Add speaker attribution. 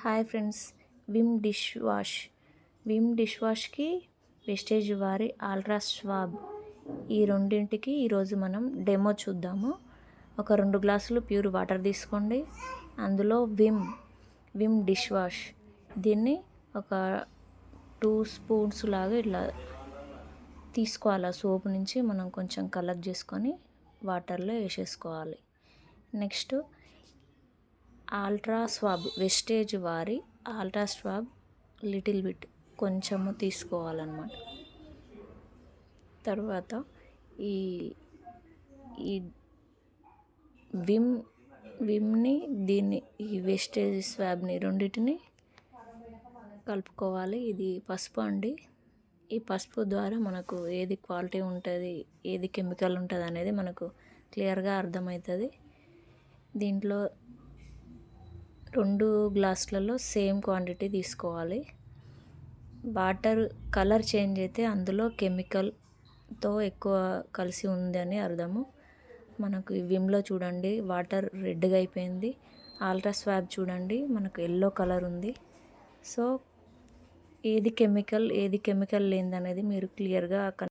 Speaker 1: Hi friends, Vim dish వాష్కి wastage వారి ultra swab ఈ రెండింటికి ఈరోజు మనం డెమో చూద్దాము. ఒక 2 గ్లాసులు ప్యూర్ వాటర్ తీసుకోండి. అందులో విమ్ డిష్ వాష్ దీన్ని ఒక 2 స్పూన్స్ లాగా ఇట్లా తీసుకోవాలి. సోప్ నుంచి మనం కొంచెం కలెక్ట్ చేసుకొని వాటర్లో వేసేసుకోవాలి. నెక్స్ట్ అల్ట్రా స్వాబ్ వెస్టేజ్ వారి అల్ట్రా స్వాబ్ లిటిల్ బిట్ కొంచెము తీసుకోవాలన్నమాట. తర్వాత ఈ ఈ విమ్ని దీన్ని ఈ వెస్టేజ్ స్వాబ్ని రెండింటిని కలుపుకోవాలి. ఇది పసుపు అండి. ఈ పసుపు ద్వారా మనకు ఏది క్వాలిటీ ఉంటుంది, ఏది కెమికల్ ఉంటుంది అనేది మనకు క్లియర్గా అర్థమవుతుంది. దీంట్లో 2 గ్లాసులలో సేమ్ క్వాంటిటీ తీసుకోవాలి. వాటర్ కలర్ చేంజ్ అయితే అందులో కెమికల్తో ఎక్కువ కలిసి ఉందని అర్థము. మనకు విమ్లో చూడండి వాటర్ రెడ్గా అయిపోయింది. అల్ట్రా స్వాబ్ చూడండి మనకు ఎల్లో కలర్ ఉంది. సో ఏది కెమికల్ లేనిది అనేది మీరు క్లియర్గా